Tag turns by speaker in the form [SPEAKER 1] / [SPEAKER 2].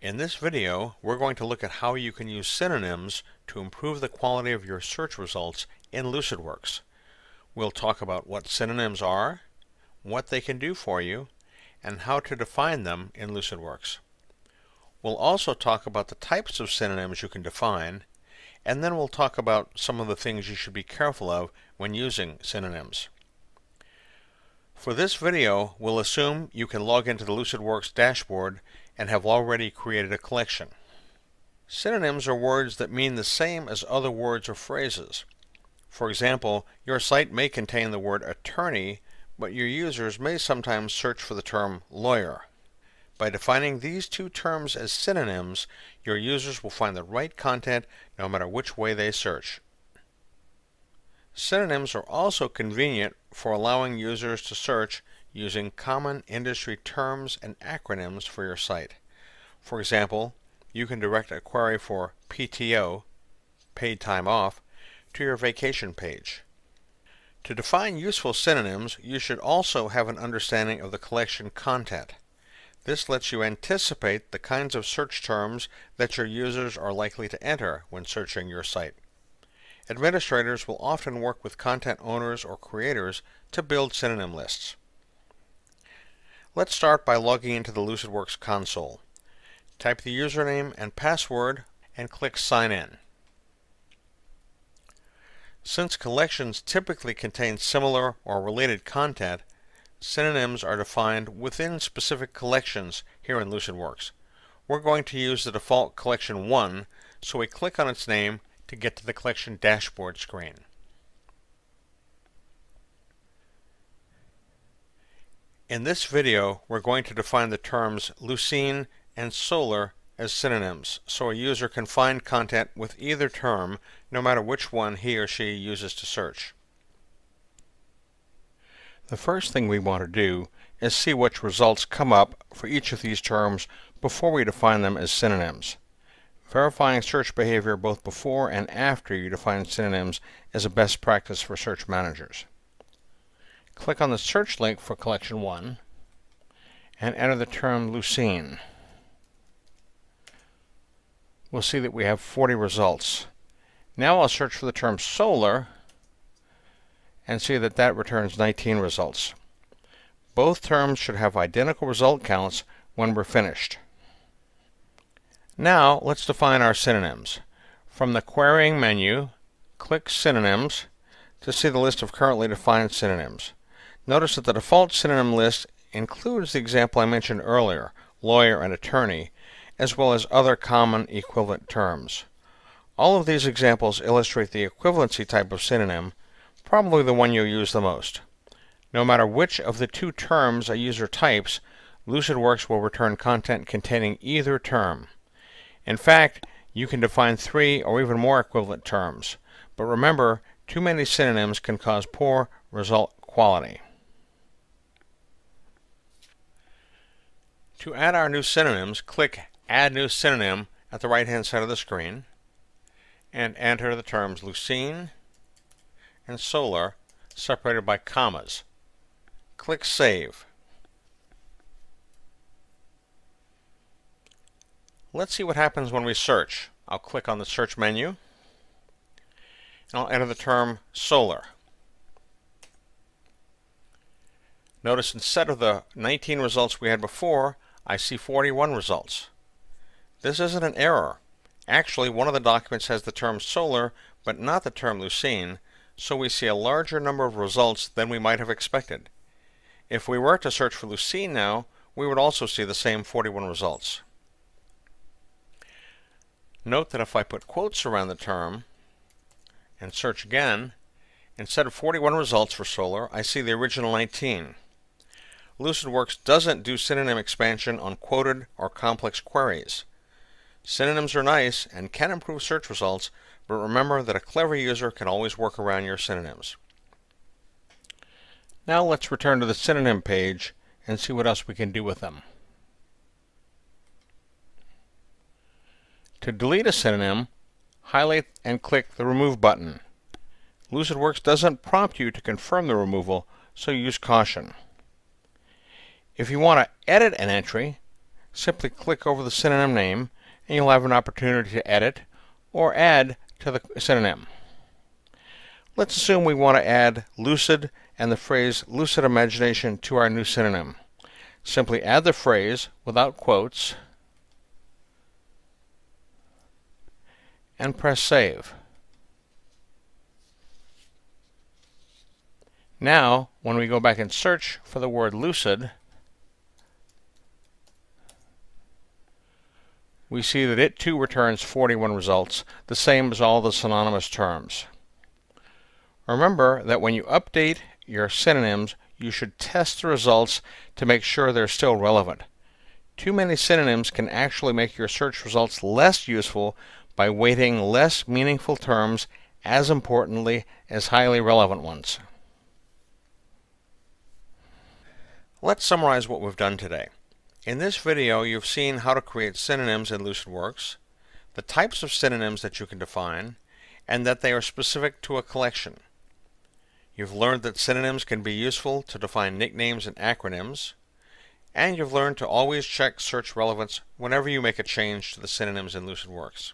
[SPEAKER 1] In this video, we're going to look at how you can use synonyms to improve the quality of your search results in LucidWorks. We'll talk about what synonyms are, what they can do for you, and how to define them in LucidWorks. We'll also talk about the types of synonyms you can define, and then we'll talk about some of the things you should be careful of when using synonyms. For this video, we'll assume you can log into the LucidWorks dashboard and have already created a collection. Synonyms are words that mean the same as other words or phrases. For example, your site may contain the word attorney, but your users may sometimes search for the term lawyer. By defining these two terms as synonyms, your users will find the right content no matter which way they search. Synonyms are also convenient for allowing users to search using common industry terms and acronyms for your site. For example, you can direct a query for PTO, paid time off, to your vacation page. To define useful synonyms, you should also have an understanding of the collection content. This lets you anticipate the kinds of search terms that your users are likely to enter when searching your site. Administrators will often work with content owners or creators to build synonym lists. Let's start by logging into the LucidWorks console. Type the username and password and click Sign In. Since collections typically contain similar or related content, synonyms are defined within specific collections here in LucidWorks. We're going to use the default collection 1, so we click on its name to get to the collection dashboard screen. In this video, we're going to define the terms lucine and solar as synonyms, so a user can find content with either term, no matter which one he or she uses to search. The first thing we want to do is see which results come up for each of these terms before we define them as synonyms. Verifying search behavior both before and after you define synonyms is a best practice for search managers. Click on the search link for collection 1 and enter the term lucine. We'll see that we have 40 results. Now I'll search for the term solar and see that that returns 19 results. Both terms should have identical result counts when we're finished. Now let's define our synonyms. From the querying menu, click Synonyms to see the list of currently defined synonyms. Notice that the default synonym list includes the example I mentioned earlier, lawyer and attorney, as well as other common equivalent terms. All of these examples illustrate the equivalency type of synonym, probably the one you'll use the most. No matter which of the two terms a user types, LucidWorks will return content containing either term. In fact, you can define 3 or even more equivalent terms, but remember, too many synonyms can cause poor result quality. To add our new synonyms, click Add New Synonym at the right-hand side of the screen and enter the terms lucine and solar separated by commas. Click Save. Let's see what happens when we search. I'll click on the search menu and I'll enter the term solar. Notice instead of the 19 results we had before, I see 41 results. This isn't an error. Actually, one of the documents has the term solar, but not the term lucine, so we see a larger number of results than we might have expected. If we were to search for lucine now, we would also see the same 41 results. Note that if I put quotes around the term and search again, instead of 41 results for solar, I see the original 19. LucidWorks doesn't do synonym expansion on quoted or complex queries. Synonyms are nice and can improve search results, but remember that a clever user can always work around your synonyms. Now let's return to the synonym page and see what else we can do with them. To delete a synonym, highlight and click the Remove button. LucidWorks doesn't prompt you to confirm the removal, so use caution. If you want to edit an entry, simply click over the synonym name and you'll have an opportunity to edit or add to the synonym. Let's assume we want to add lucid and the phrase lucid imagination to our new synonym. Simply add the phrase without quotes and press save. Now, when we go back and search for the word lucid, we see that it too returns 41 results, the same as all the synonymous terms. Remember that when you update your synonyms, you should test the results to make sure they're still relevant. Too many synonyms can actually make your search results less useful by weighting less meaningful terms as importantly as highly relevant ones. Let's summarize what we've done today. In this video, you've seen how to create synonyms in LucidWorks, the types of synonyms that you can define, and that they are specific to a collection. You've learned that synonyms can be useful to define nicknames and acronyms, and you've learned to always check search relevance whenever you make a change to the synonyms in LucidWorks.